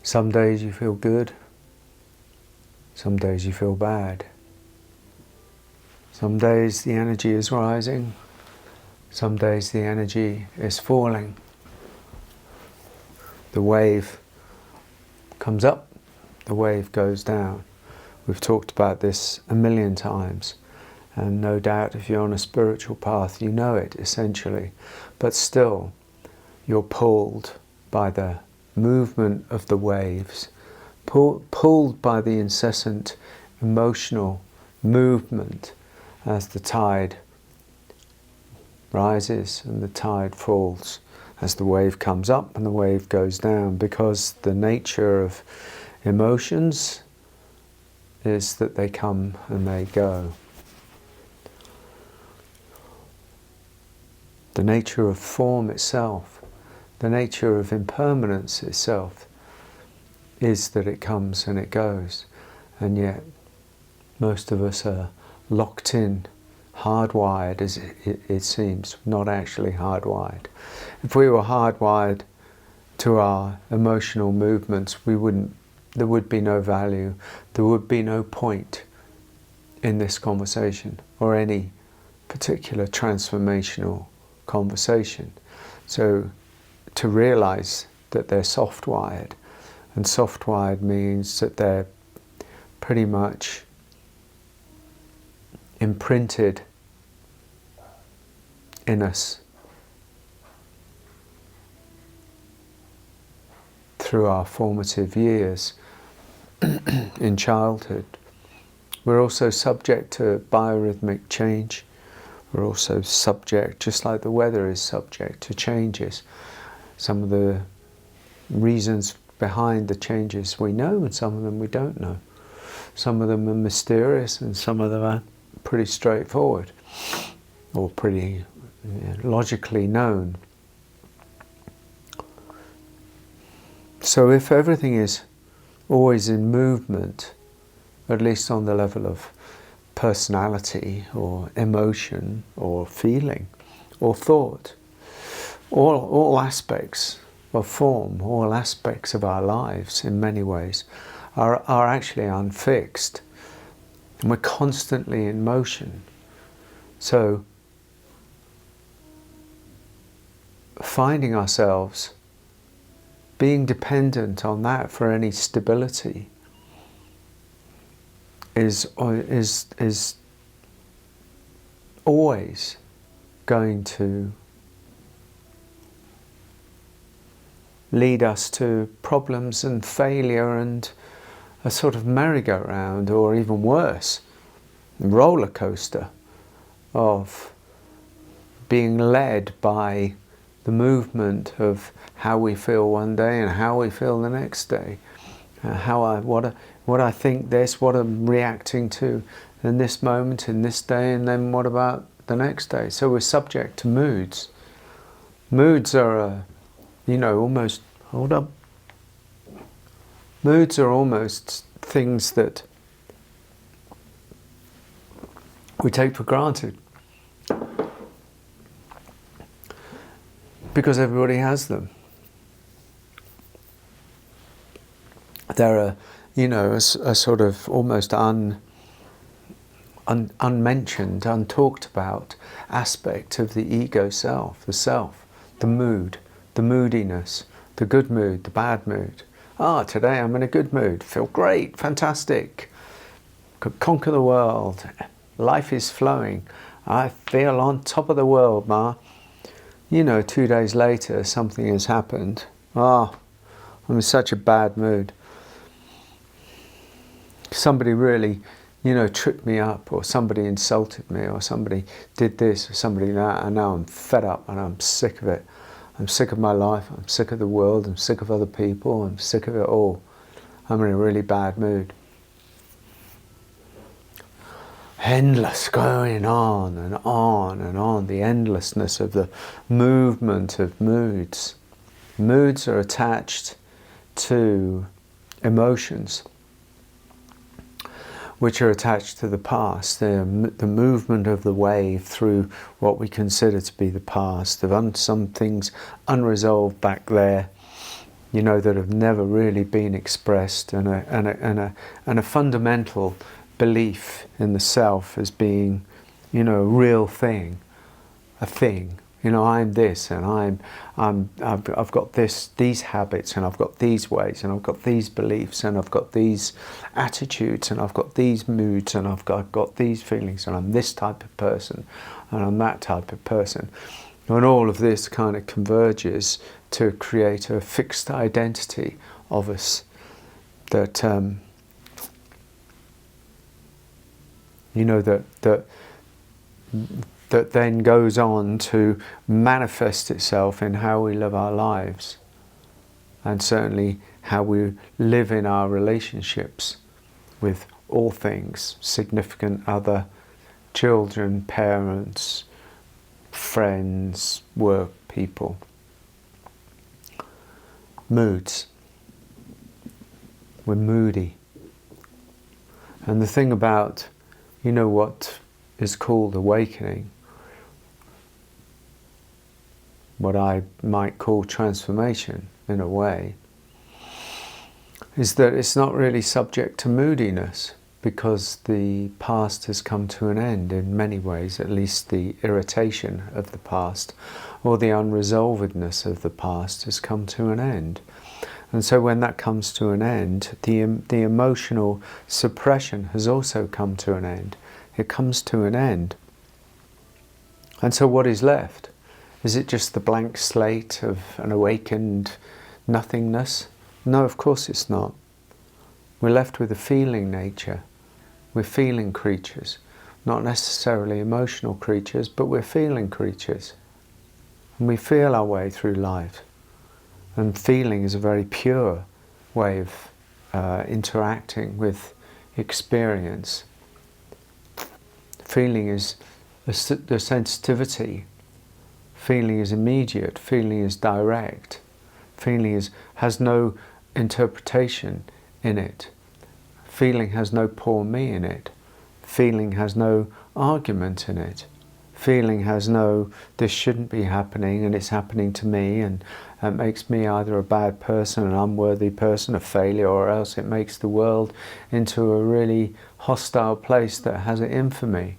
Some days you feel good, some days you feel bad. Some days the energy is rising, some days the energy is falling. The wave comes up, the wave goes down. We've talked about this a million times, and no doubt if you're on a spiritual path you know it essentially, but still you're pulled by the movement of the waves, pulled by the incessant emotional movement as the tide rises and the tide falls, as the wave comes up and the wave goes down, because the nature of emotions is that they come and they go. The nature of form itself, the nature of impermanence itself, is that it comes and it goes. And yet most of us are locked in, hardwired as it seems, not actually hardwired. If we were hardwired to our emotional movements, there would be no value, there would be no point in this conversation or any particular transformational conversation. So to realize that they're soft-wired, and soft-wired means that they're pretty much imprinted in us through our formative years in childhood. We're also subject to biorhythmic change. We're also subject, just like the weather is subject to changes. Some of the reasons behind the changes we know, and some of them we don't know. Some of them are mysterious and some of them are pretty straightforward or pretty logically known. So if everything is always in movement, at least on the level of personality or emotion or feeling or thought, all aspects of form, all aspects of our lives in many ways are actually unfixed, and we're constantly in motion. So finding ourselves being dependent on that for any stability is always going to lead us to problems and failure and a sort of merry-go-round, or even worse, roller coaster of being led by the movement of how we feel one day and how we feel the next day. What I think this, what I'm reacting to in this moment, in this day, and then what about the next day? So we're subject to moods. Moods are, almost, hold up. Moods are almost things that we take for granted, because everybody has them. They're a sort of almost unmentioned, untalked about aspect of the ego self, the mood, the moodiness, the good mood, the bad mood. Today I'm in a good mood, feel great, fantastic, could conquer the world, life is flowing, I feel on top of the world, Ma. 2 days later something has happened. I'm in such a bad mood. Somebody really, tripped me up, or somebody insulted me, or somebody did this, or somebody that, and now I'm fed up and I'm sick of it. I'm sick of my life, I'm sick of the world, I'm sick of other people, I'm sick of it all. I'm in a really bad mood. Endless, going on and on and on, the endlessness of the movement of moods. Moods are attached to emotions, which are attached to the past, the movement of the wave through what we consider to be the past, of some things unresolved back there, that have never really been expressed, and a fundamental belief in the self as being, a real thing, a thing. I'm this, and I've got these habits, and I've got these ways, and I've got these beliefs, and I've got these attitudes, and I've got these moods, and I've got these feelings, and I'm this type of person, and I'm that type of person. And all of this kind of converges to create a fixed identity of us that, that then goes on to manifest itself in how we live our lives, and certainly how we live in our relationships with all things, significant other, children, parents, friends, work, people. Moods. We're moody. And the thing about, what is called awakening, what I might call transformation in a way, is that it's not really subject to moodiness, because the past has come to an end in many ways, at least the irritation of the past or the unresolvedness of the past has come to an end. And so when that comes to an end, the emotional suppression has also come to an end. It comes to an end. And so what is left? Is it just the blank slate of an awakened nothingness? No, of course it's not. We're left with a feeling nature. We're feeling creatures, not necessarily emotional creatures, but we're feeling creatures. And we feel our way through life. And feeling is a very pure way of interacting with experience. Feeling is the sensitivity. Feeling is immediate. Feeling is direct. Feeling has no interpretation in it. Feeling has no poor me in it. Feeling has no argument in it. Feeling has no, this shouldn't be happening and it's happening to me, and it makes me either a bad person, an unworthy person, a failure, or else it makes the world into a really hostile place that has it in for me.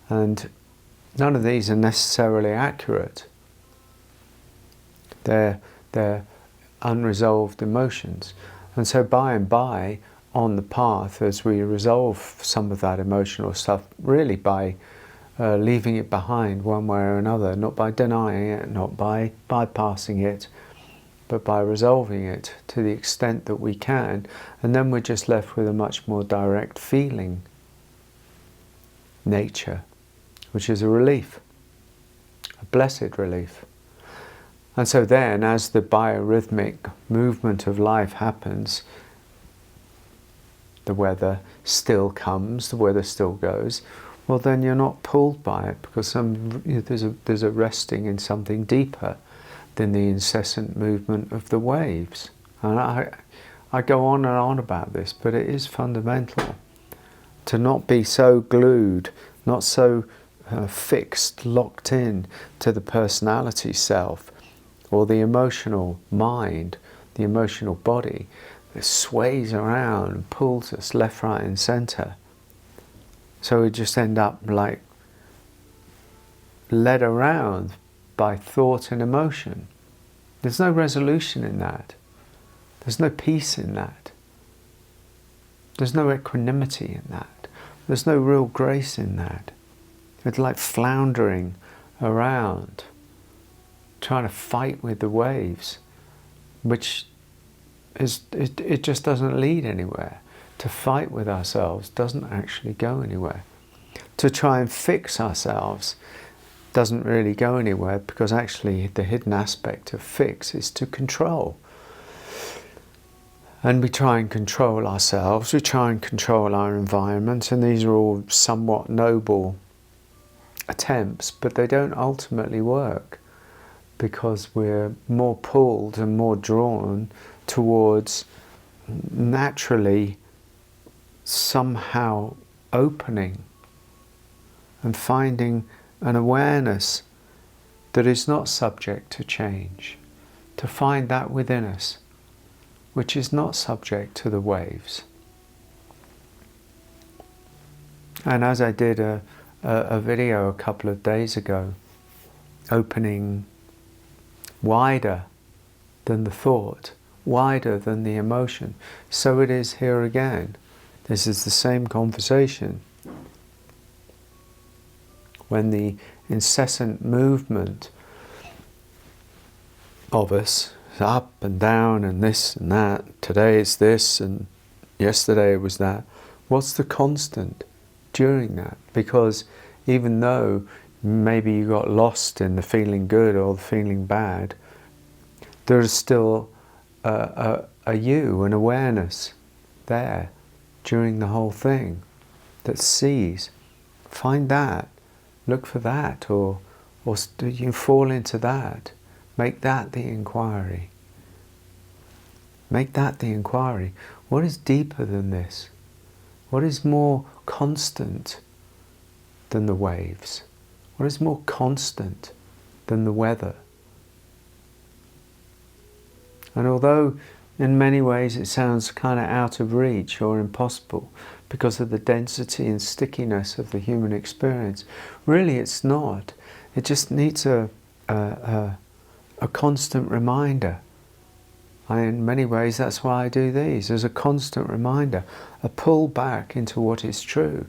And none of these are necessarily accurate. They're unresolved emotions. And so by and by, on the path, as we resolve some of that emotional stuff, really by leaving it behind one way or another, not by denying it, not by bypassing it, but by resolving it to the extent that we can, and then we're just left with a much more direct feeling nature, which is a relief, a blessed relief. And so then, as the biorhythmic movement of life happens, the weather still comes, the weather still goes, well then you're not pulled by it, because there's a resting in something deeper than the incessant movement of the waves. And I go on and on about this, but it is fundamental to not be so glued, not so fixed, locked in to the personality self, or the emotional mind, the emotional body, that sways around and pulls us left, right and centre. So we just end up like led around by thought and emotion. There's no resolution in that. There's no peace in that. There's no equanimity in that. There's no real grace in that. It's like floundering around, trying to fight with the waves, which it just doesn't lead anywhere. To fight with ourselves doesn't actually go anywhere. To try and fix ourselves doesn't really go anywhere, because actually the hidden aspect of fix is to control. And we try and control ourselves, we try and control our environment, and these are all somewhat noble attempts, but they don't ultimately work, because we're more pulled and more drawn towards naturally somehow opening and finding an awareness that is not subject to change, to find that within us, which is not subject to the waves. And as I did a video a couple of days ago, opening wider than the thought, wider than the emotion, so it is here again. This is the same conversation. When the incessant movement of us, up and down and this and that, today is this and yesterday it was that, what's the constant during that? Because even though maybe you got lost in the feeling good or the feeling bad, there is still a you, an awareness there during the whole thing that sees. Find that, look for that, or you fall into that. Make that the inquiry. Make that the inquiry. What is deeper than this? What is more constant than the waves? What is more constant than the weather? And although in many ways it sounds kind of out of reach or impossible because of the density and stickiness of the human experience, really it's not. It just needs a constant reminder. In many ways that's why I do these, as a constant reminder, a pull back into what is true.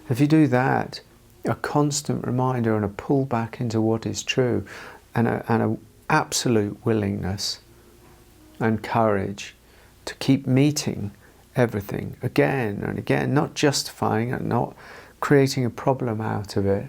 If you do that, a constant reminder and a pull back into what is true, and an absolute willingness and courage to keep meeting everything again and again, not justifying it, not creating a problem out of it,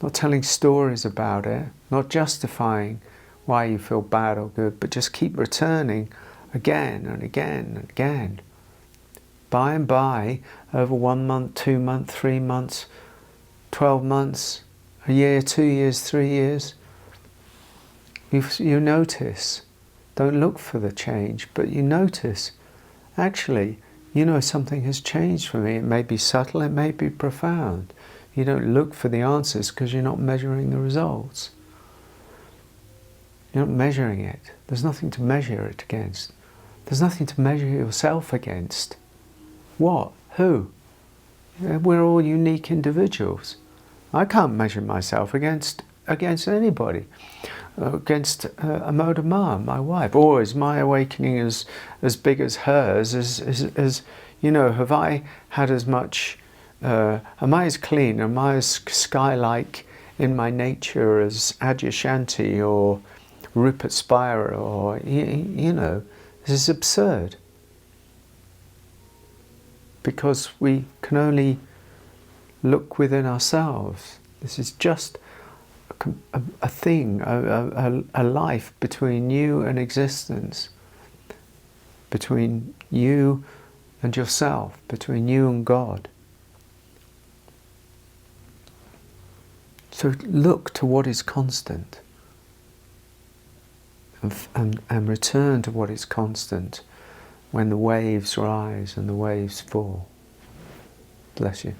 not telling stories about it, not justifying why you feel bad or good, but just keep returning again and again and again. By and by, over 1 month, 2 months, 3 months, 12 months, a year, 2 years, 3 years, you notice. Don't look for the change, but you notice, actually, something has changed for me. It may be subtle, it may be profound. You don't look for the answers because you're not measuring the results. You're not measuring it. There's nothing to measure it against. There's nothing to measure yourself against. What? Who? We're all unique individuals. I can't measure myself against anybody, against a mode of my wife. Or is my awakening as big as hers? As have I had as much? Am I as clean? Am I as sky-like in my nature as Adyashanti or Rupert Spira? Or this is absurd. Because we can only look within ourselves. This is just a thing, a life between you and existence, between you and yourself, between you and God. So look to what is constant and return to what is constant when the waves rise and the waves fall. Bless you.